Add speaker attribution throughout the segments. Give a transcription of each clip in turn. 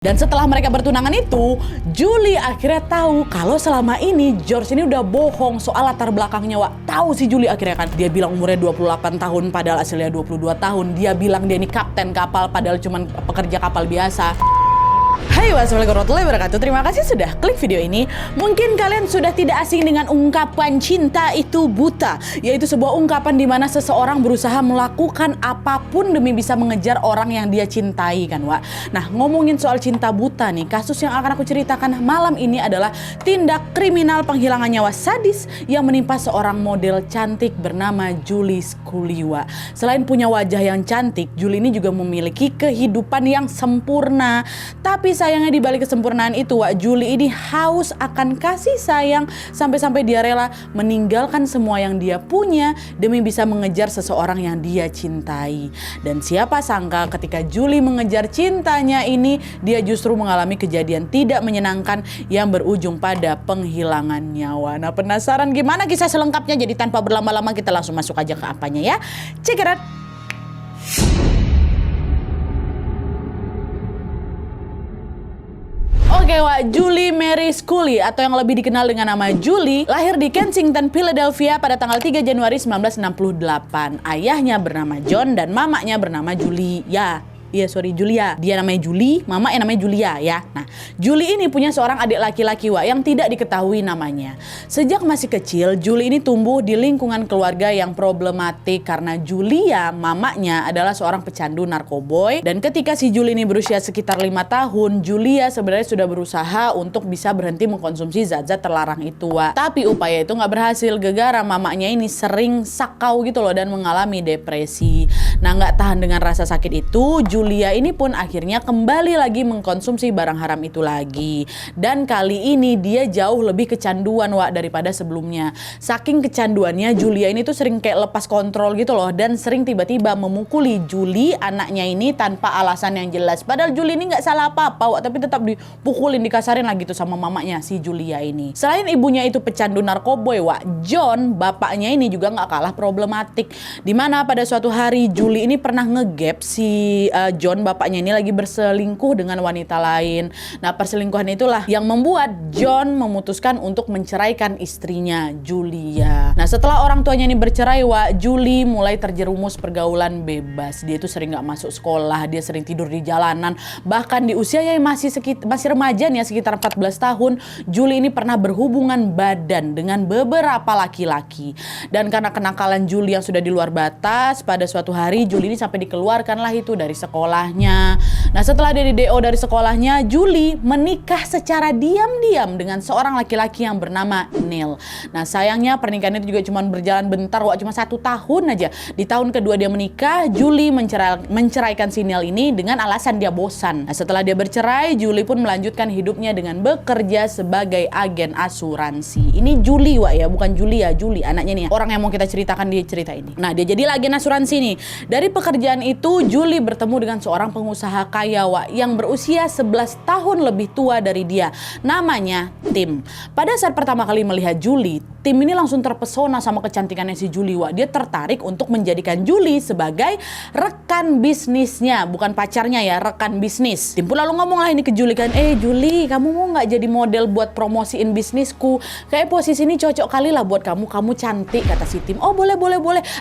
Speaker 1: Dan setelah mereka bertunangan itu, Julie akhirnya tahu kalau selama ini George ini udah bohong soal latar belakangnya. Tahu si Julie akhirnya kan. Dia bilang umurnya 28 tahun padahal aslinya 22 tahun. Dia bilang dia ini kapten kapal padahal cuma pekerja kapal biasa. Hai, wassalamualaikum warahmatullahi wabarakatuh. Terima kasih sudah klik video ini. Mungkin kalian sudah tidak asing dengan ungkapan cinta itu buta, yaitu sebuah ungkapan di mana seseorang berusaha melakukan apapun demi bisa mengejar orang yang dia cintai kan, Wak. Nah, ngomongin soal cinta buta nih, kasus yang akan aku ceritakan malam ini adalah tindak kriminal penghilangan nyawa sadis yang menimpa seorang model cantik bernama Julie Scully, Wak. Selain punya wajah yang cantik, Julie ini juga memiliki kehidupan yang sempurna. Tapi sayangnya di balik kesempurnaan itu, Wak, Julie ini haus akan kasih sayang sampai-sampai dia rela meninggalkan semua yang dia punya demi bisa mengejar seseorang yang dia cintai. Dan siapa sangka ketika Julie mengejar cintanya ini, dia justru mengalami kejadian tidak menyenangkan yang berujung pada penghilangan nyawa. Nah, penasaran gimana kisah selengkapnya? Jadi tanpa berlama-lama kita langsung masuk aja ke apanya ya. Check it out. Oke, Wak, Julie Mary Scully atau yang lebih dikenal dengan nama Julie lahir di Kensington, Philadelphia pada tanggal 3 Januari 1968. Ayahnya bernama John dan mamanya bernama Julia. Julia. Dia namanya Julie, mama yang namanya Julia ya. Nah, Julie ini punya seorang adik laki-laki, Wak, yang tidak diketahui namanya. Sejak masih kecil, Julie ini tumbuh di lingkungan keluarga yang problematik karena Julia, mamanya adalah seorang pecandu narkoboy. Dan ketika si Julie ini berusia sekitar 5 tahun, Julia sebenarnya sudah berusaha untuk bisa berhenti mengkonsumsi zat-zat terlarang itu, Wak. Tapi upaya itu nggak berhasil gara-gara mamanya ini sering sakau gitu loh dan mengalami depresi. Nah, nggak tahan dengan rasa sakit itu, Julia ini pun akhirnya kembali lagi mengkonsumsi barang haram itu lagi. Dan kali ini dia jauh lebih kecanduan, Wak, daripada sebelumnya. Saking kecanduannya, Julia ini tuh sering kayak lepas kontrol gitu loh. Dan sering tiba-tiba memukuli Julie, anaknya ini tanpa alasan yang jelas. Padahal Julie ini gak salah apa-apa, Wak, tapi tetap dipukulin, dikasarin lah gitu sama mamanya si Julia ini. Selain ibunya itu pecandu narkoboy, Wak, John, bapaknya ini juga gak kalah problematik. Dimana pada suatu hari Julie ini pernah ngegap si John, bapaknya ini lagi berselingkuh dengan wanita lain. Nah, perselingkuhan itulah yang membuat John memutuskan untuk menceraikan istrinya, Julia. Nah, setelah orang tuanya ini bercerai, Wak, Julie mulai terjerumus pergaulan bebas. Dia itu sering gak masuk sekolah, dia sering tidur di jalanan. Bahkan di usianya yang masih remaja nih, sekitar 14 tahun, Julie ini pernah berhubungan badan dengan beberapa laki-laki. Dan karena kenakalan Julie yang sudah di luar batas, pada suatu hari Julie ini sampai dikeluarkan lah itu dari sekolahnya. Nah, setelah dia di DO dari sekolahnya, Julie menikah secara diam-diam dengan seorang laki-laki yang bernama Neil. Nah, sayangnya pernikahan itu juga cuma berjalan bentar, Wak, cuma 1 tahun aja. Di tahun kedua dia menikah, Julie menceraikan si Neil ini dengan alasan dia bosan. Nah, setelah dia bercerai, Julie pun melanjutkan hidupnya dengan bekerja sebagai agen asuransi. Ini Julie, Wak, ya, bukan Julia, Julie anaknya nih. Orang yang mau kita ceritakan di cerita ini. Nah, dia jadi agen asuransi nih. Dari pekerjaan itu, Julie bertemu dengan seorang pengusaha kaya, Wak, yang berusia 11 tahun lebih tua dari dia. Namanya Tim. Pada saat pertama kali melihat Julie, Tim ini langsung terpesona sama kecantikannya si Julie, Wak. Dia tertarik untuk menjadikan Julie sebagai rekan bisnisnya, bukan pacarnya ya, rekan bisnis. Tim pun lalu ngomong lah ini ke Julie kan, Julie, kamu mau nggak jadi model buat promosiin bisnisku? Kayak posisi ini cocok kali lah buat kamu, kamu cantik, kata si Tim. Oh, boleh.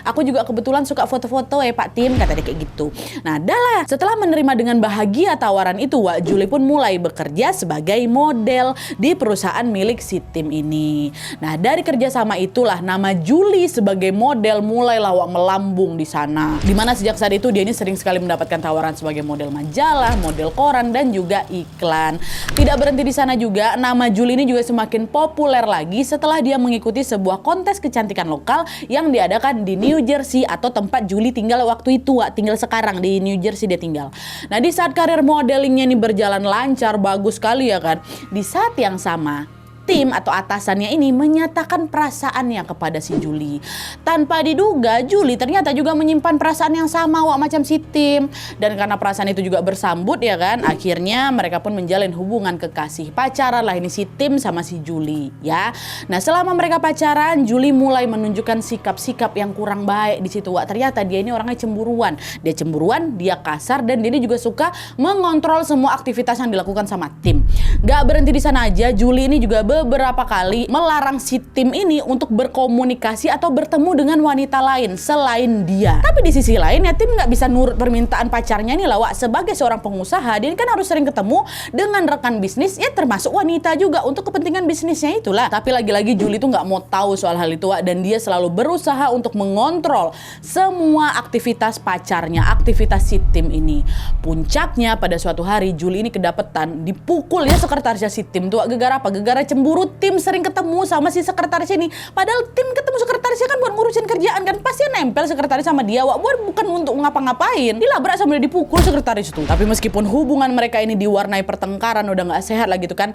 Speaker 1: Aku juga kebetulan suka foto-foto Pak Tim, kata dia kayak gitu. Nah, dah lah. Setelah menerima dengan bahagia tawaran itu, Wak, Julie pun mulai bekerja sebagai model di perusahaan milik si Tim ini. Nah, dari kerjasama itulah nama Julie sebagai model mulailah, Wak, melambung di sana. Dimana sejak saat itu dia ini sering sekali mendapatkan tawaran sebagai model majalah, model koran, dan juga iklan. Tidak berhenti di sana juga, nama Julie ini juga semakin populer lagi setelah dia mengikuti sebuah kontes kecantikan lokal yang diadakan di New Jersey atau tempat Julie tinggal waktu itu, Wak. Tinggal sekarang di New Jersey dia tinggal. Nah, di saat karir modelingnya ini berjalan lancar, bagus sekali ya kan. Di saat yang sama, Tim atau atasannya ini menyatakan perasaannya kepada si Julie. Tanpa diduga, Julie ternyata juga menyimpan perasaan yang sama macam si Tim. Dan karena perasaan itu juga bersambut ya kan, akhirnya mereka pun menjalin hubungan kekasih. Pacaran lah ini si Tim sama si Julie ya. Nah selama mereka pacaran, Julie mulai menunjukkan sikap-sikap yang kurang baik di situ. Ternyata dia ini orangnya cemburuan. Dia cemburuan, dia kasar, dan dia ini juga suka mengontrol semua aktivitas yang dilakukan sama Tim. Gak berhenti di sana aja, Julie ini juga beberapa kali melarang si Tim ini untuk berkomunikasi atau bertemu dengan wanita lain selain dia. Tapi di sisi lain ya, Tim nggak bisa nurut permintaan pacarnya nih lah, Wak. Sebagai seorang pengusaha, dia kan harus sering ketemu dengan rekan bisnis, ya termasuk wanita juga untuk kepentingan bisnisnya itulah. Tapi lagi-lagi Julie tuh nggak mau tahu soal hal itu, Wak, dan dia selalu berusaha untuk mengontrol semua aktivitas pacarnya, aktivitas si Tim ini. Puncaknya pada suatu hari Julie ini kedapetan dipukul ya sekretarisnya si Tim tuh. Gegara apa? Gegara cemburu Tim sering ketemu sama si sekretaris ini. Padahal Tim ketemu sekretarisnya kan buat ngurusin kerjaan kan, pasti nempel sekretaris sama dia, Wak. Bukan untuk ngapa-ngapain. Dilabrak sambil dipukul sekretaris itu. Tapi meskipun hubungan mereka ini diwarnai pertengkaran, udah nggak sehat lah gitu kan,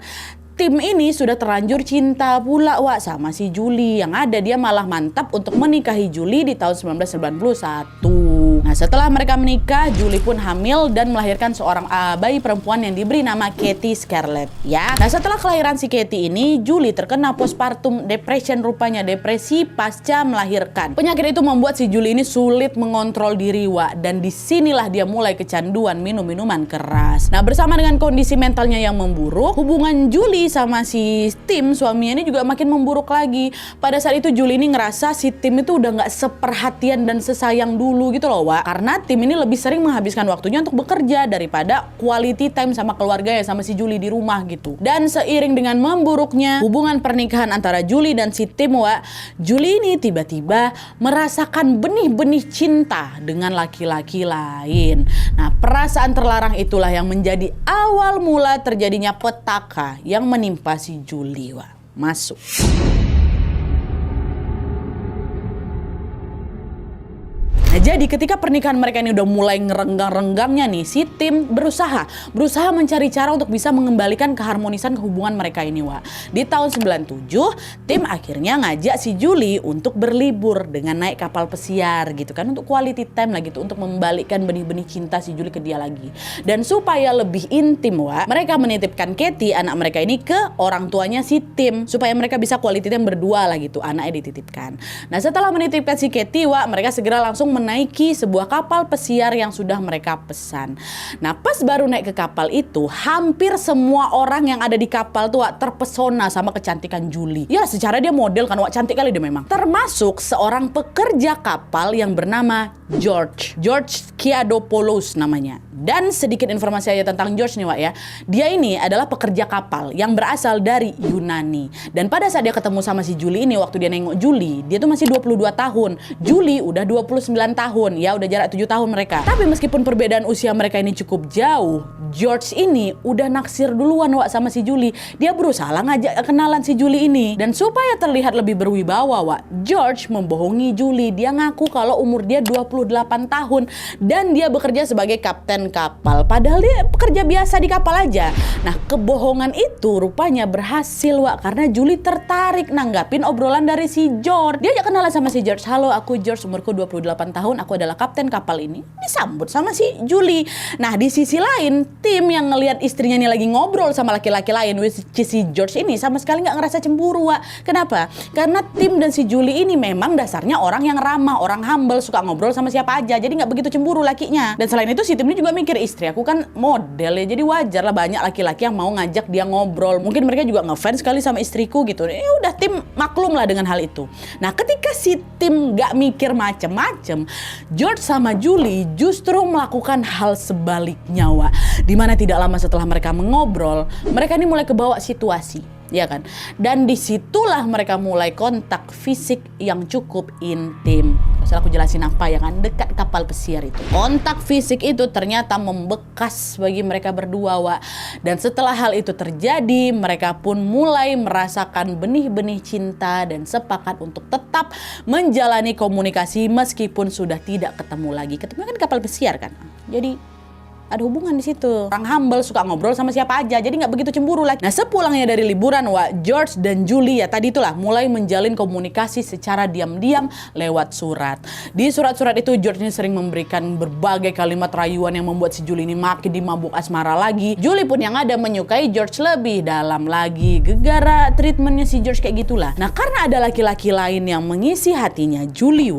Speaker 1: Tim ini sudah terlanjur cinta pula, Wak, sama si Julie. Yang ada dia malah mantap untuk menikahi Julie di tahun 1991. Nah setelah mereka menikah, Julie pun hamil dan melahirkan seorang bayi perempuan yang diberi nama Katie Scarlett ya. Nah setelah kelahiran si Katie ini, Julie terkena postpartum depression, rupanya depresi pasca melahirkan. Penyakit itu membuat si Julie ini sulit mengontrol diri, Wak, dan disinilah dia mulai kecanduan minum minuman keras. Nah bersama dengan kondisi mentalnya yang memburuk, hubungan Julie sama si Tim suaminya ini juga makin memburuk lagi. Pada saat itu Julie ini ngerasa si Tim itu udah nggak seperhatian dan sesayang dulu gitu loh, Wak. Karena Tim ini lebih sering menghabiskan waktunya untuk bekerja daripada quality time sama keluarga ya, sama si Julie di rumah gitu. Dan seiring dengan memburuknya hubungan pernikahan antara Julie dan si Tim, Wak, Julie ini tiba-tiba merasakan benih-benih cinta dengan laki-laki lain. Nah perasaan terlarang itulah yang menjadi awal mula terjadinya petaka yang menimpa si Julie, Wak. Masuk. Nah, jadi ketika pernikahan mereka ini udah mulai ngerenggang-renggangnya nih, si Tim berusaha mencari cara untuk bisa mengembalikan keharmonisan hubungan mereka ini, Wak. Di tahun 97, Tim akhirnya ngajak si Julie untuk berlibur dengan naik kapal pesiar gitu kan, untuk quality time lah gitu, untuk membalikkan benih-benih cinta si Julie ke dia lagi. Dan supaya lebih intim, Wak, mereka menitipkan Katie, anak mereka ini, ke orang tuanya si Tim supaya mereka bisa quality time berdua lah gitu, anaknya dititipkan. Nah setelah menitipkan si Katie, Wak, mereka segera langsung menaiki sebuah kapal pesiar yang sudah mereka pesan. Nah pas baru naik ke kapal itu, hampir semua orang yang ada di kapal tuh, Wak, terpesona sama kecantikan Julie. Ya secara dia model kan, Wak, cantik kali dia memang. Termasuk seorang pekerja kapal yang bernama George Kiadopoulos namanya. Dan sedikit informasi aja tentang George nih, Wak, ya. Dia ini adalah pekerja kapal yang berasal dari Yunani. Dan pada saat dia ketemu sama si Julie ini, waktu dia nengok Julie, dia tuh masih 22 tahun. Julie udah 29 tahun. Ya udah jarak 7 tahun mereka. Tapi meskipun perbedaan usia mereka ini cukup jauh, George ini udah naksir duluan, Wak, sama si Julie. Dia berusaha ngajak kenalan si Julie ini. Dan supaya terlihat lebih berwibawa, Wak, George membohongi Julie. Dia ngaku kalau umur dia 28 tahun dan dia bekerja sebagai kapten kapal. Padahal dia pekerja biasa di kapal aja. Nah kebohongan itu rupanya berhasil, Wak, karena Julie tertarik nanggapin obrolan dari si George. Dia ajak kenalan sama si George. Halo, aku George, umurku 28 tahun, aku adalah kapten kapal ini. Disambut sama si Julie. Nah di sisi lain, Tim yang ngelihat istrinya ini lagi ngobrol sama laki-laki lain, si George ini sama sekali nggak ngerasa cemburu, Wak. Kenapa? Karena Tim dan si Julie ini memang dasarnya orang yang ramah, orang humble, suka ngobrol sama siapa aja. Jadi nggak begitu cemburu lakinya. Dan selain itu si Tim ini juga mikir, istri aku kan model ya, jadi wajar lah banyak laki-laki yang mau ngajak dia ngobrol. Mungkin mereka juga ngefans sekali sama istriku gitu. Ya udah, Tim maklum lah dengan hal itu. Nah ketika si Tim nggak mikir macem-macem, George sama Julie justru melakukan hal sebaliknya, Wak. Dimana tidak lama setelah mereka mengobrol, mereka ini mulai kebawa situasi, ya kan? Dan disitulah mereka mulai kontak fisik yang cukup intim. Asal aku jelasin apa yang kan dekat kapal pesiar itu. Kontak fisik itu ternyata membekas bagi mereka berdua, Wak. Dan setelah hal itu terjadi, mereka pun mulai merasakan benih-benih cinta dan sepakat untuk tetap menjalani komunikasi meskipun sudah tidak ketemu lagi. Ketemu kan kapal pesiar kan. Jadi ada hubungan di situ. Orang humble suka ngobrol sama siapa aja, jadi nggak begitu cemburu lagi. Nah, sepulangnya dari liburan, George dan Julie ya tadi itulah mulai menjalin komunikasi secara diam-diam lewat surat. Di surat-surat itu George ini sering memberikan berbagai kalimat rayuan yang membuat si Julie ini makin dimabuk asmara lagi. Julie pun yang ada menyukai George lebih dalam lagi. Gegara treatmentnya si George kayak gitulah. Nah, karena ada laki-laki lain yang mengisi hatinya Julie,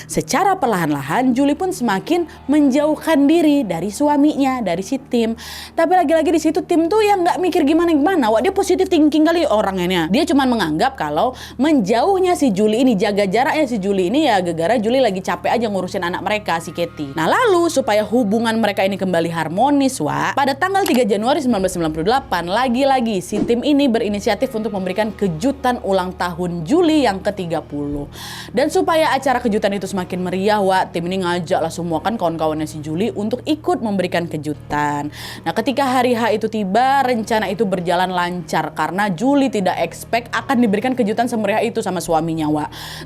Speaker 1: secara perlahan-lahan Julie pun semakin menjauhkan diri dari suaminya, dari si Tim. Tapi lagi-lagi di situ Tim tuh yang nggak mikir gimana-gimana, dia positive thinking kali orangnya. Dia cuma menganggap kalau menjauhnya si Julie ini, jaga jaraknya si Julie ini ya gegara Julie lagi capek aja ngurusin anak mereka, si Katie. Nah, lalu supaya hubungan mereka ini kembali harmonis, pada tanggal 3 Januari 1998, lagi-lagi si Tim ini berinisiatif untuk memberikan kejutan ulang tahun Julie yang ke-30. Dan supaya acara kejutan itu semakin meriah, Tim ini ngajak lah semua kan kawan-kawannya si Julie untuk ikut memberikan kejutan. Nah, ketika hari H itu tiba, rencana itu berjalan lancar karena Julie tidak expect akan diberikan kejutan semeriah itu sama suaminya,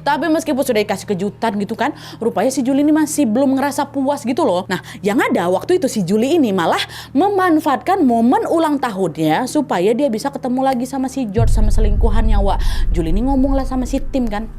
Speaker 1: Tapi meskipun sudah dikasih kejutan gitu kan, rupanya si Julie ini masih belum ngerasa puas gitu loh. Nah, yang ada waktu itu si Julie ini malah memanfaatkan momen ulang tahunnya supaya dia bisa ketemu lagi sama si George, sama selingkuhannya, Julie ini ngomong lah sama si Tim kan,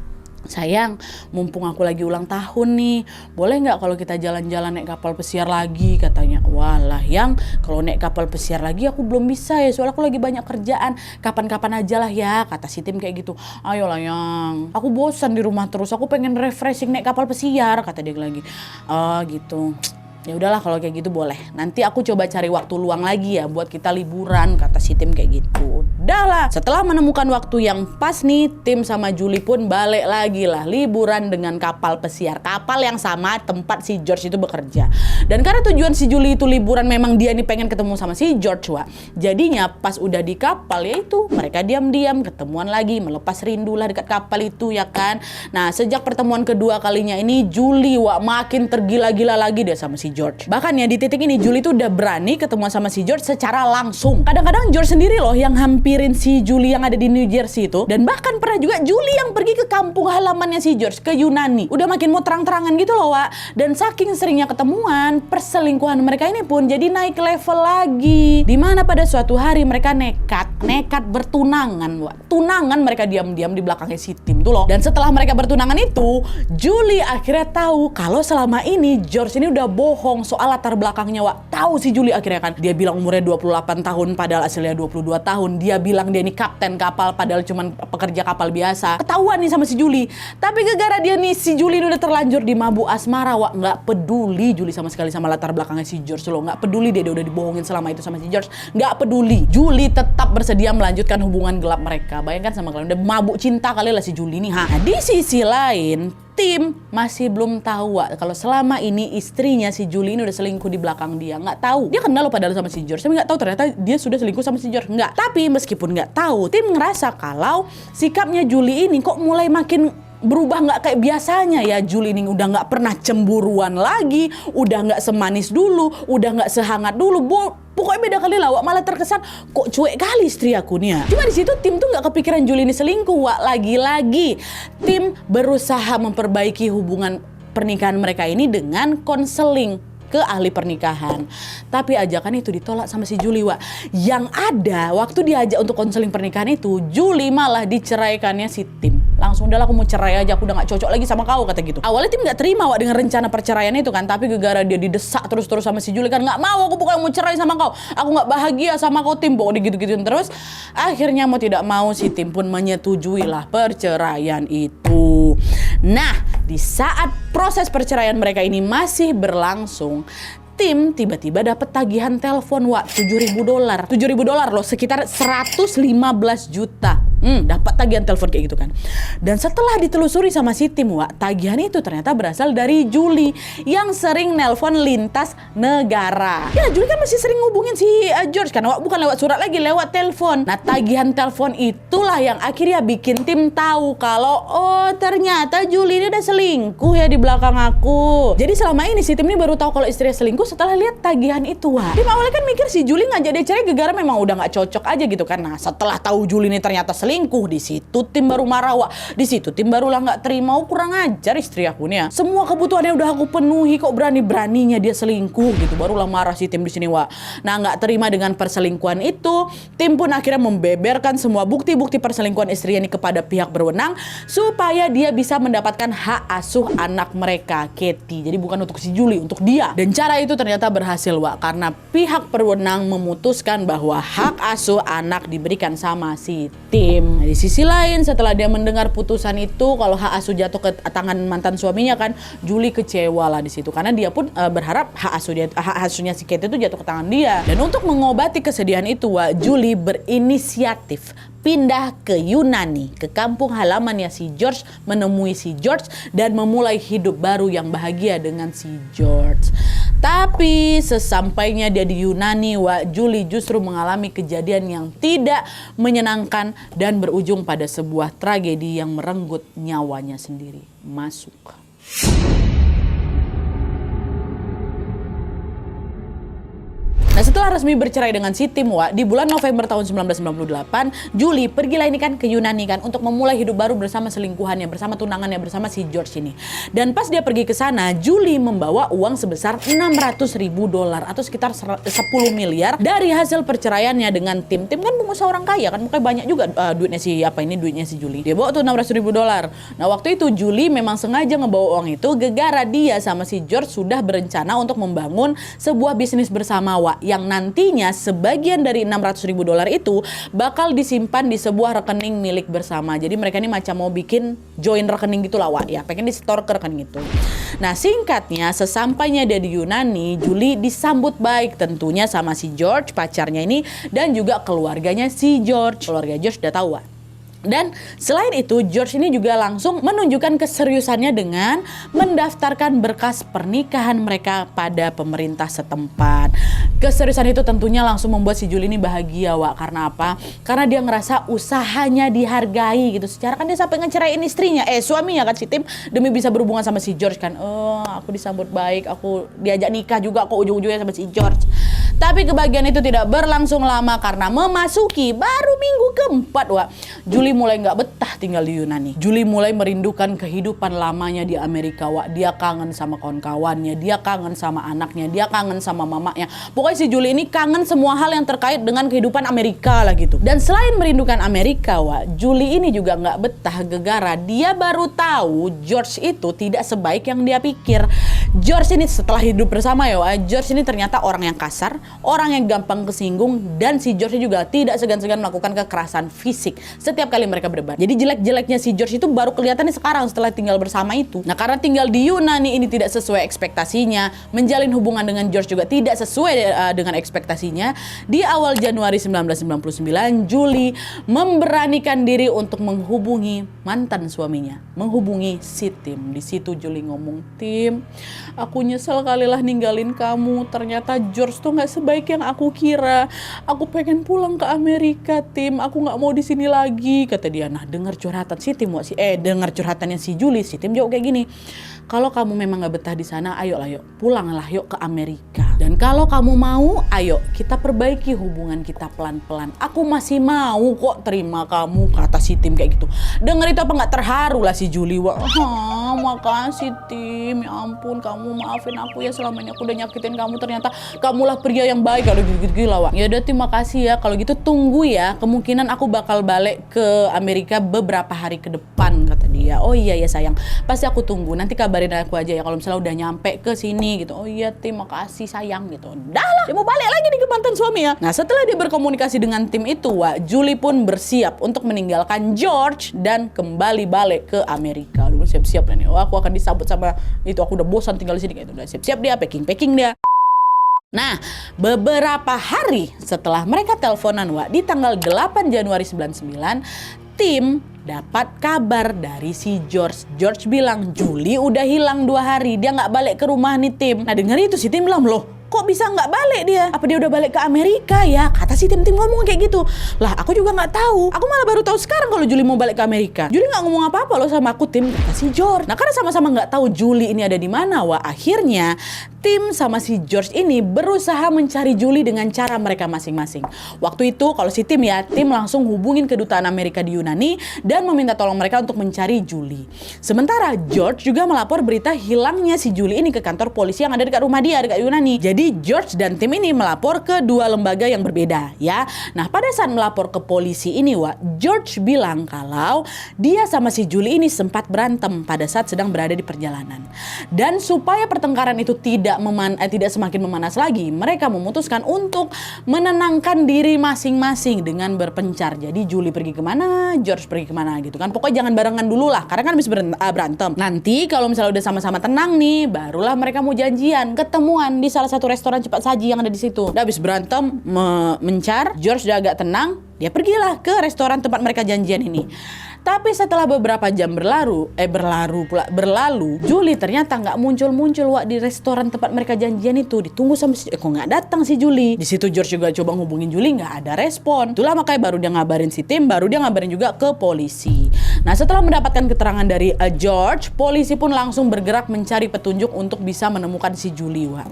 Speaker 1: sayang, mumpung aku lagi ulang tahun nih, boleh nggak kalau kita jalan-jalan naik kapal pesiar lagi, katanya. Walah yang, kalau naik kapal pesiar lagi aku belum bisa ya, soalnya aku lagi banyak kerjaan, kapan-kapan aja lah ya, kata si Tim kayak gitu. Ayolah yang, aku bosan di rumah terus, aku pengen refreshing naik kapal pesiar, kata dia lagi. Oh gitu. Ya udahlah kalau kayak gitu boleh. Nanti aku coba cari waktu luang lagi ya buat kita liburan, kata si Tim kayak gitu. Udahlah. Setelah menemukan waktu yang pas nih, Tim sama Julie pun balik lagi lah liburan dengan kapal pesiar. Kapal yang sama tempat si George itu bekerja. Dan karena tujuan si Julie itu liburan, memang dia nih pengen ketemu sama si George, jadinya pas udah di kapal ya itu mereka diam-diam ketemuan lagi, melepas rindu lah dekat kapal itu ya kan. Nah, sejak pertemuan kedua kalinya ini Julie makin tergila-gila lagi deh sama si George. Bahkan ya di titik ini Julie tuh udah berani ketemu sama si George secara langsung. Kadang-kadang George sendiri loh yang hampirin si Julie yang ada di New Jersey itu. Dan bahkan pernah juga Julie yang pergi ke kampung halamannya si George, ke Yunani. Udah makin mau terang-terangan gitu loh, Dan saking seringnya ketemuan, perselingkuhan mereka ini pun jadi naik level lagi. Dimana pada suatu hari mereka nekat bertunangan, Tunangan mereka diam-diam di belakangnya si Tim tuh loh. Dan setelah mereka bertunangan itu, Julie akhirnya tahu kalau selama ini George ini udah bohong soal latar belakangnya, Tahu si Julie akhirnya kan. Dia bilang umurnya 28 tahun padahal aslinya 22 tahun. Dia bilang dia ini kapten kapal padahal cuman pekerja kapal biasa. Ketahuan nih sama si Julie. Tapi gara-gara dia nih si Julie udah terlanjur di mabuk asmara, nggak peduli Julie sama sekali sama latar belakangnya si George loh. Nggak peduli dia udah dibohongin selama itu sama si George. Nggak peduli. Julie tetap bersedia melanjutkan hubungan gelap mereka. Bayangkan sama kalian, udah mabuk cinta kali lah si Julie nih. Nah, di sisi lain Tim masih belum tahu kalau selama ini istrinya si Julie ini udah selingkuh di belakang dia. Nggak tahu. Dia kenal loh padahal sama si George. Tapi nggak tahu ternyata dia sudah selingkuh sama si George. Nggak. Tapi meskipun nggak tahu, Tim ngerasa kalau sikapnya Julie ini kok mulai makin berubah, nggak kayak biasanya ya. Julie ini udah nggak pernah cemburuan lagi, udah nggak semanis dulu, udah nggak sehangat dulu. Pokoknya beda kali lah, malah terkesan kok cuek kali istri aku nih ya. Cuma di situ Tim tuh nggak kepikiran Julie ini selingkuh, lagi-lagi Tim berusaha memperbaiki hubungan pernikahan mereka ini dengan konseling ke ahli pernikahan. Tapi ajakan itu ditolak sama si Julie, Yang ada waktu diajak untuk konseling pernikahan itu, Julie malah diceraikannya si Tim. Langsung, udahlah aku mau cerai aja, aku udah gak cocok lagi sama kau, kata gitu. Awalnya Tim gak terima dengan rencana perceraian itu kan, tapi gara-gara dia didesak terus-terus sama si Julie kan, gak mau, aku pokoknya mau cerai sama kau, aku gak bahagia sama kau Tim, pokoknya gitu-gituin terus. Akhirnya mau tidak mau si Tim pun menyetujui lah perceraian itu. Nah, di saat proses perceraian mereka ini masih berlangsung, Tim tiba-tiba dapat tagihan telepon, $7.000. $7.000 loh, sekitar 115 juta. Dapat tagihan telepon kayak gitu kan. Dan setelah ditelusuri sama si Tim, tagihan itu ternyata berasal dari Julie yang sering nelpon lintas negara. Ya, Julie kan masih sering ngubungin si George kan, bukan lewat surat lagi, lewat telepon. Nah, tagihan telepon itulah yang akhirnya bikin Tim tahu kalau ternyata Julie ini udah selingkuh ya di belakang aku. Jadi selama ini si Tim ini baru tahu kalau istrinya selingkuh setelah lihat tagihan itu. Tim awalnya kan mikir si Julie ngajak dia cerai gara-gara memang udah nggak cocok aja gitu kan. Nah, setelah tahu Julie ini ternyata selingkuh, selingkuh. Di situ Tim baru marah, Wak. Di situ Tim barulah nggak terima, kurang ajar istri aku nih ya. Semua kebutuhannya udah aku penuhi, kok berani-beraninya dia selingkuh gitu. Barulah marah si Tim di sini, Wak. Nah, nggak terima dengan perselingkuhan itu, Tim pun akhirnya membeberkan semua bukti-bukti perselingkuhan istrinya ini kepada pihak berwenang supaya dia bisa mendapatkan hak asuh anak mereka, Katie. Jadi bukan untuk si Julie, untuk dia. Dan cara itu ternyata berhasil, Wak, karena pihak berwenang memutuskan bahwa hak asuh anak diberikan sama si Tim. Nah, di sisi lain, setelah dia mendengar putusan itu kalau hak asuh jatuh ke tangan mantan suaminya kan, Julie kecewa lah di situ karena dia pun berharap hak asuhnya si Katie itu jatuh ke tangan dia. Dan untuk mengobati kesedihan itu, Wak, Julie berinisiatif pindah ke Yunani, ke kampung halamannya si George, menemui si George dan memulai hidup baru yang bahagia dengan si George. Tapi sesampainya dia di Yunani, Wak, Julie justru mengalami kejadian yang tidak menyenangkan dan berujung pada sebuah tragedi yang merenggut nyawanya sendiri. Masuk. Nah, setelah resmi bercerai dengan si Tim, Wak, di bulan November tahun 1998, Julie pergilah ini kan ke Yunani kan untuk memulai hidup baru bersama selingkuhannya, bersama tunangannya, bersama si George ini. Dan pas dia pergi ke sana, Julie membawa uang sebesar $600.000 atau sekitar 10 miliar dari hasil perceraiannya dengan Tim. Tim kan pengusaha orang kaya kan, makanya banyak juga duitnya si Julie. Dia bawa tuh $600.000. Nah, waktu itu Julie memang sengaja ngebawa uang itu gegara dia sama si George sudah berencana untuk membangun sebuah bisnis bersama, Wak, yang nantinya sebagian dari $600.000 itu bakal disimpan di sebuah rekening milik bersama. Jadi mereka ini macam mau bikin join rekening gitu lah, Wak, ya, pengen di-store ke rekening itu. Nah, singkatnya sesampainya dia di Yunani, Julie disambut baik tentunya sama si George, pacarnya ini, dan juga keluarganya si George. Keluarga George udah tahu, Wak. Dan selain itu, George ini juga langsung menunjukkan keseriusannya dengan mendaftarkan berkas pernikahan mereka pada pemerintah setempat. Keseriusan itu tentunya langsung membuat si Julie ini bahagia, Wak. Karena apa? Karena dia ngerasa usahanya dihargai gitu. Secara kan dia sampai ngeceraiin istrinya, suaminya kan si Tim, demi bisa berhubungan sama si George kan. Oh, aku disambut baik, aku diajak nikah juga kok ujung-ujungnya sama si George. Tapi kebahagiaan itu tidak berlangsung lama karena memasuki baru minggu keempat, Wak, Julie mulai nggak betah tinggal di Yunani. Julie mulai merindukan kehidupan lamanya di Amerika, Wak. Dia kangen sama kawan-kawannya, dia kangen sama anaknya, dia kangen sama mamanya. Pokoknya si Julie ini kangen semua hal yang terkait dengan kehidupan Amerika lah gitu. Dan selain merindukan Amerika, Wak, Julie ini juga nggak betah gegara dia baru tahu George itu tidak sebaik yang dia pikir. George ini setelah hidup bersama, ya, Wak, George ini ternyata orang yang kasar, orang yang gampang kesinggung, dan si George juga tidak segan-segan melakukan kekerasan fisik setiap kali mereka berdebat. Jadi jelek-jeleknya si George itu baru kelihatannya sekarang setelah tinggal bersama itu. Nah, karena tinggal di Yunani ini tidak sesuai ekspektasinya, menjalin hubungan dengan George juga tidak sesuai dengan ekspektasinya, di awal Januari 1999, Julie memberanikan diri untuk menghubungi mantan suaminya, menghubungi si Tim. Di situ Julie ngomong, "Tim, aku nyesel kalilah ninggalin kamu. Ternyata George tuh nggak sebaik yang aku kira. Aku pengen pulang ke Amerika, Tim. Aku nggak mau di sini lagi," kata dia. Nah, dengar curhatan si Tim, dengar curhatannya si Julie, si Tim jawab kayak gini, "Kalau kamu memang nggak betah di sana, ayolah yuk, pulanglah yuk ke Amerika. Dan kalau kamu mau, ayo kita perbaiki hubungan kita pelan-pelan. Aku masih mau kok terima kamu," kata si Tim kayak gitu. Dengar itu apa nggak terharu lah si Julie, Wak. "Makasih Tim, ya ampun, kamu maafin aku ya, selama ini aku udah nyakitin kamu. Ternyata kamulah pria yang baik." Kalau gitu-gitu lah, Wak. "Ya udah Tim, makasih ya. Kalau gitu tunggu ya. Kemungkinan aku bakal balik ke Amerika beberapa hari ke depan," kata dia. "Oh iya ya sayang, pasti aku tunggu. Nanti kabarin aku aja ya kalau misalnya udah nyampe ke sini," gitu. "Oh iya Tim, makasih sayang," gitu. Dah lah, dia mau balik lagi nih ke mantan suami ya. Nah, setelah dia berkomunikasi dengan Tim itu, Wak, Julie pun bersiap untuk meninggalkan George dan kembali balik ke Amerika. Dulu siap-siap nih. "Oh, aku akan disambut sama itu. Aku udah bosan tinggal di sini," kayak itu. Udah siap-siap dia, packing dia. Nah, beberapa hari setelah mereka teleponan, Wak, di tanggal 8 Januari 99, Tim dapat kabar dari si George. George bilang, "Julie udah hilang 2 hari, dia nggak balik ke rumah nih Tim." Nah, denger itu si Tim bilang, "Loh, kok bisa nggak balik dia? Apa dia udah balik ke Amerika ya? Kata si Tim ngomong kayak gitu. Lah aku juga nggak tahu. Aku malah baru tahu sekarang kalau Julie mau balik ke Amerika. Julie nggak ngomong apa-apa loh sama aku, Tim, kata si George. Nah karena sama-sama nggak tahu Julie ini ada di mana, wah akhirnya Tim sama si George ini berusaha mencari Julie dengan cara mereka masing-masing. Waktu itu kalau si Tim ya, Tim langsung hubungin kedutaan Amerika di Yunani dan meminta tolong mereka untuk mencari Julie. Sementara George juga melapor berita hilangnya si Julie ini ke kantor polisi yang ada dekat rumah dia, dekat Yunani. Jadi George dan Tim ini melapor ke dua lembaga yang berbeda ya. Nah pada saat melapor ke polisi ini, wah, George bilang kalau dia sama si Julie ini sempat berantem pada saat sedang berada di perjalanan. Dan supaya pertengkaran itu tidak semakin memanas lagi, mereka memutuskan untuk menenangkan diri masing-masing dengan berpencar. Jadi Julie pergi kemana, George pergi kemana gitu kan. Pokoknya jangan barengan dulu lah, karena kan habis berantem. Nanti kalau misalnya udah sama-sama tenang nih, barulah mereka mau janjian, ketemuan di salah satu restoran cepat saji yang ada di situ. Udah habis berantem, mencar, George udah agak tenang, dia pergilah ke restoran tempat mereka janjian ini. Tapi setelah beberapa jam berlalu, Julie ternyata nggak muncul-muncul wak di restoran tempat mereka janjian itu. Ditunggu sampai kok nggak datang si Julie. Di situ George juga coba hubungin Julie, nggak ada respon. Itulah makanya baru dia ngabarin si Tim, baru dia ngabarin juga ke polisi. Nah setelah mendapatkan keterangan dari George, polisi pun langsung bergerak mencari petunjuk untuk bisa menemukan si Julie, wak.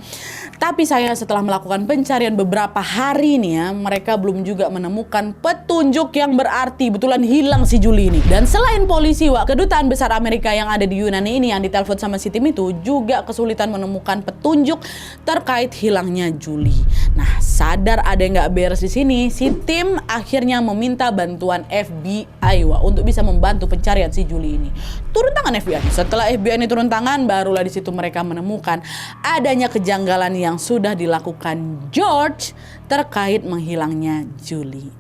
Speaker 1: Tapi sayang setelah melakukan pencarian beberapa hari nih ya, mereka belum juga menemukan petunjuk yang berarti betulan hilang si Julie ini. Dan selain polisi, wak, kedutaan besar Amerika yang ada di Yunani ini yang ditelepon sama si Tim itu juga kesulitan menemukan petunjuk terkait hilangnya Julie. Nah, sadar ada yang nggak beres di sini, si Tim akhirnya meminta bantuan FBI, wak, untuk bisa membantu pencarian si Julie ini. Turun tangan FBI. Setelah FBI ini turun tangan, barulah di situ mereka menemukan adanya kejanggalan yang sudah dilakukan George terkait menghilangnya Julie.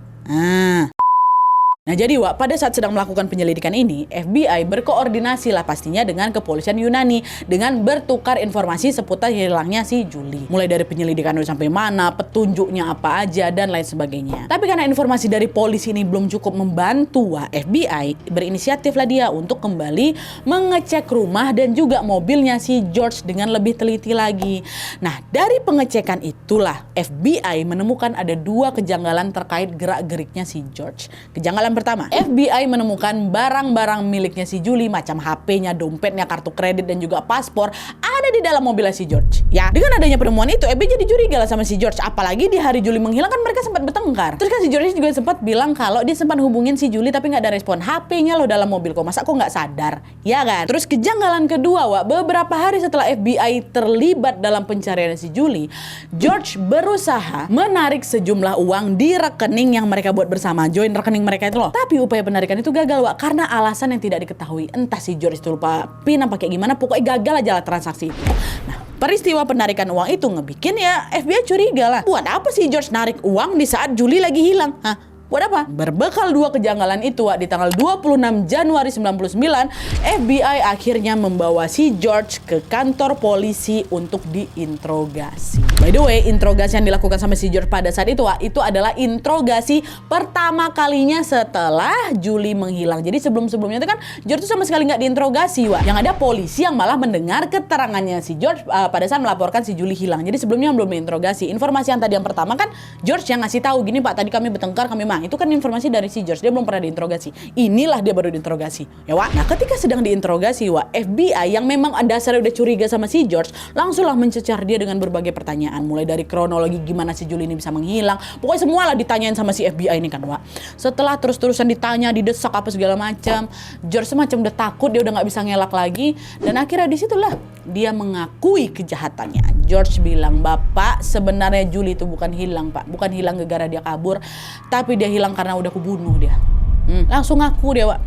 Speaker 1: Nah jadi wak, pada saat sedang melakukan penyelidikan ini, FBI berkoordinasi lah pastinya dengan kepolisian Yunani dengan bertukar informasi seputar hilangnya si Julie. Mulai dari penyelidikan udah sampai mana, petunjuknya apa aja, dan lain sebagainya. Tapi karena informasi dari polisi ini belum cukup membantu, wak, FBI berinisiatif lah dia untuk kembali mengecek rumah dan juga mobilnya si George dengan lebih teliti lagi. Nah dari pengecekan itulah FBI menemukan ada dua kejanggalan terkait gerak-geriknya si George. Kejanggalan pertama, FBI menemukan barang-barang miliknya si Julie, macam HP-nya, dompetnya, kartu kredit, dan juga paspor ada di dalam mobilnya si George. Ya, dengan adanya penemuan itu, FBI jadi curiga lah sama si George. Apalagi di hari Julie menghilang kan mereka sempat bertengkar. Terus kan si George juga sempat bilang kalau dia sempat hubungin si Julie tapi nggak ada respon. HP-nya lo dalam mobil kok, masa kok nggak sadar? Ya kan? Terus kejanggalan kedua, wak, beberapa hari setelah FBI terlibat dalam pencarian si Julie, George berusaha menarik sejumlah uang di rekening yang mereka buat bersama, join rekening mereka itu loh. Tapi upaya penarikan itu gagal, wak, karena alasan yang tidak diketahui. Entah si George itu lupa PIN apa kayak gimana, pokoknya gagal aja lah transaksi itu. Nah, peristiwa penarikan uang itu ngebikin ya FBI curiga lah. Buat apa sih George narik uang di saat Julie lagi hilang? Hah? Buat apa? Berbekal dua kejanggalan itu, wak, di tanggal 26 Januari 99, FBI akhirnya membawa si George ke kantor polisi untuk diinterogasi. By the way, interogasi yang dilakukan sama si George pada saat itu, wak, itu adalah interogasi pertama kalinya setelah Julie menghilang. Jadi sebelum-sebelumnya itu kan George itu sama sekali nggak diinterogasi, wak. Yang ada polisi yang malah mendengar keterangannya si George pada saat melaporkan si Julie hilang. Jadi sebelumnya belum diinterogasi. Informasi yang tadi yang pertama kan George yang ngasih tahu, gini Pak, tadi kami bertengkar, kami itu kan informasi dari si George, dia belum pernah diinterogasi. Inilah dia baru diinterogasi, ya wak. Nah ketika sedang diinterogasi, wak, FBI yang memang dasarnya udah curiga sama si George, langsunglah mencecar dia dengan berbagai pertanyaan. Mulai dari kronologi gimana si Julie ini bisa menghilang, pokoknya semualah ditanyain sama si FBI ini kan, wak. Setelah terus-terusan ditanya, didesak apa segala macam, George semacam udah takut, dia udah nggak bisa ngelak lagi, dan akhirnya disitulah dia mengakui kejahatannya. George bilang, Bapak, sebenarnya Julie itu bukan hilang, Pak, bukan hilang gara-gara dia kabur, tapi dia hilang karena udah kubunuh dia. Langsung ngaku dia, wak.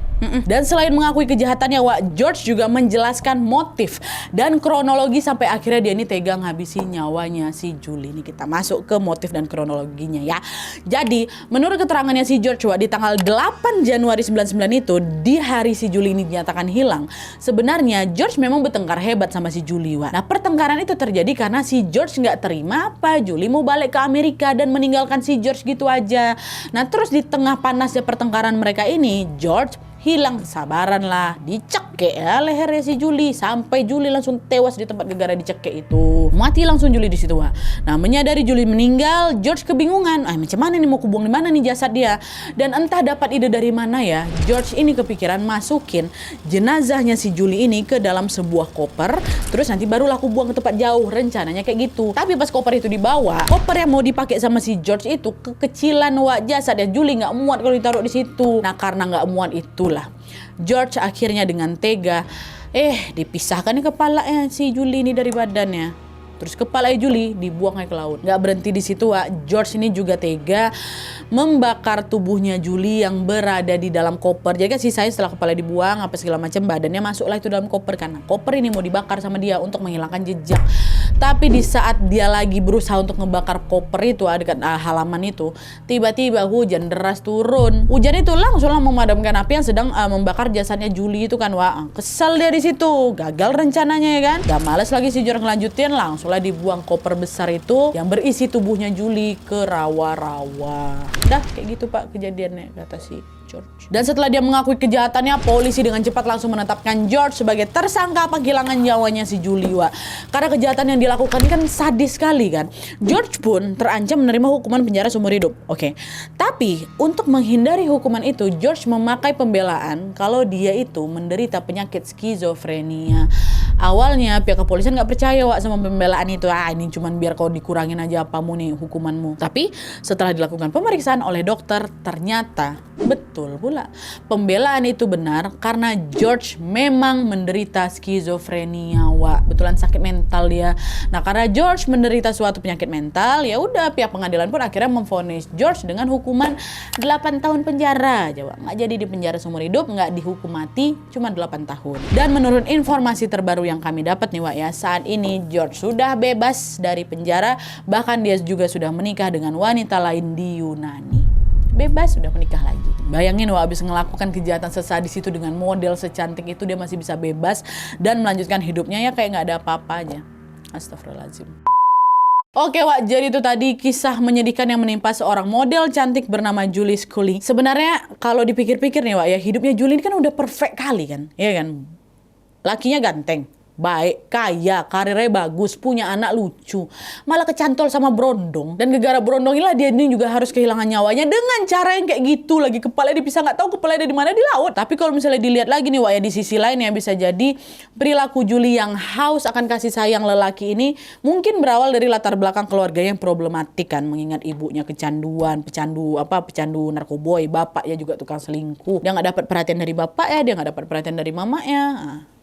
Speaker 1: Dan selain mengakui kejahatannya, wak, George juga menjelaskan motif dan kronologi sampai akhirnya dia ini tega ngabisin nyawanya si Julie. Ini kita masuk ke motif dan kronologinya ya. Jadi menurut keterangannya si George, wak, di tanggal 8 Januari 99 itu, di hari si Julie ini dinyatakan hilang, sebenarnya George memang bertengkar hebat sama si Julie, wak. Nah pertengkaran itu terjadi karena si George nggak terima apa Julie mau balik ke Amerika dan meninggalkan si George gitu aja. Nah terus di tengah panasnya pertengkaran mereka ini, George hilang kesabaran lah, dicekek ya lehernya si Julie sampai Julie langsung tewas di tempat gara-gara dicekek itu. Mati langsung Julie di situ. Nah, menyadari Julie meninggal, George kebingungan. Macam mana nih, mau kubuang di mana nih jasad dia? Dan entah dapat ide dari mana ya, George ini kepikiran masukin jenazahnya si Julie ini ke dalam sebuah koper, terus nanti barulah aku buang ke tempat jauh, rencananya kayak gitu. Tapi pas koper itu dibawa, koper yang mau dipakai sama si George itu kekecilan jasad ya, Julie nggak muat kalau ditaruh di situ. Nah, karena nggak muat itulah George akhirnya dengan tega dipisahkan kepalanya si Julie ini dari badannya. Terus kepala Julie dibuang ke laut. Nggak berhenti di situ, George ini juga tega membakar tubuhnya Julie yang berada di dalam koper. Jadi kan sisanya setelah kepala dibuang apa segala macam, badannya masuklah itu dalam koper, karena koper ini mau dibakar sama dia untuk menghilangkan jejak. Tapi di saat dia lagi berusaha untuk ngebakar koper itu dekat halaman itu, tiba-tiba hujan deras turun. Hujan itu langsung memadamkan api yang sedang membakar jasadnya Julie itu kan. Kesel dia di situ, gagal rencananya ya kan. Gak males lagi si George ngelanjutin, langsung dibuang koper besar itu yang berisi tubuhnya Julie ke rawa-rawa. Dah kayak gitu Pak kejadiannya, kata si George. Dan setelah dia mengakui kejahatannya, polisi dengan cepat langsung menetapkan George sebagai tersangka penghilangan nyawanya si Julie. Karena kejahatan yang dilakukan kan sadis sekali kan. George pun terancam menerima hukuman penjara seumur hidup. Tapi untuk menghindari hukuman itu, George memakai pembelaan kalau dia itu menderita penyakit skizofrenia. Awalnya pihak kepolisian nggak percaya sama pembelaan itu. Ini cuman biar kau dikurangin aja apamu nih hukumanmu. Tapi setelah dilakukan pemeriksaan oleh dokter, ternyata betul pula pembelaan itu benar, karena George memang menderita skizofrenia. Betulan sakit mental dia. Nah, karena George menderita suatu penyakit mental, ya udah pihak pengadilan pun akhirnya memvonis George dengan hukuman 8 tahun penjara. Nggak jadi di penjara seumur hidup, nggak dihukum mati, cuma 8 tahun. Dan menurut informasi terbaru yang kami dapat nih saat ini George sudah bebas dari penjara, bahkan dia juga sudah menikah dengan wanita lain di Yunani. Bebas, sudah menikah lagi. Bayangin abis ngelakukan kejahatan sesadis itu dengan model secantik itu, dia masih bisa bebas dan melanjutkan hidupnya ya kayak nggak ada apa-apa aja. Astagfirullahaladzim. Jadi itu tadi kisah menyedihkan yang menimpa seorang model cantik bernama Julie Scully. Sebenarnya kalau dipikir-pikir nih hidupnya Julie ini kan udah perfect kali kan, ya kan? Lakinya ganteng, baik, kaya, karirnya bagus, punya anak lucu, malah kecantol sama Brondong. Dan gara-gara Brondong inilah dia ini juga harus kehilangan nyawanya dengan cara yang kayak gitu lagi. Kepalanya dipisah, nggak tahu kepalanya ada di mana, di laut. Tapi kalau misalnya dilihat lagi nih di sisi lain ya, bisa jadi perilaku Julie yang haus akan kasih sayang lelaki ini mungkin berawal dari latar belakang keluarga yang problematik kan, mengingat ibunya kecanduan, pecandu narkoboy, bapaknya juga tukang selingkuh. Dia nggak dapat perhatian dari bapaknya, dia nggak dapat perhatian dari mamanya.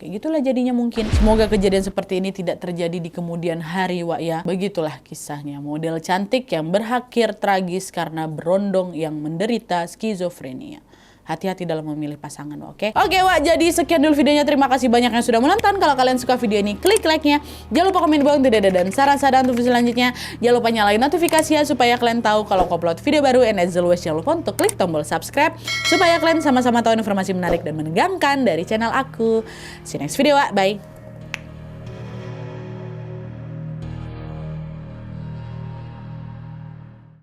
Speaker 1: Kayak gitulah jadinya mungkin. Semoga kejadian seperti ini tidak terjadi di kemudian hari ya. Begitulah kisahnya model cantik yang berakhir tragis karena Brondong yang menderita skizofrenia. Hati-hati dalam memilih pasangan, oke? Jadi sekian dulu videonya. Terima kasih banyak yang sudah menonton. Kalau kalian suka video ini, klik like-nya. Jangan lupa komen di bawah untuk dan saran-saran untuk video selanjutnya. Jangan lupa nyalain notifikasinya supaya kalian tahu kalau aku upload video baru. And as always, jangan lupa untuk klik tombol subscribe supaya kalian sama-sama tahu informasi menarik dan menegangkan dari channel aku. See you next video, bye!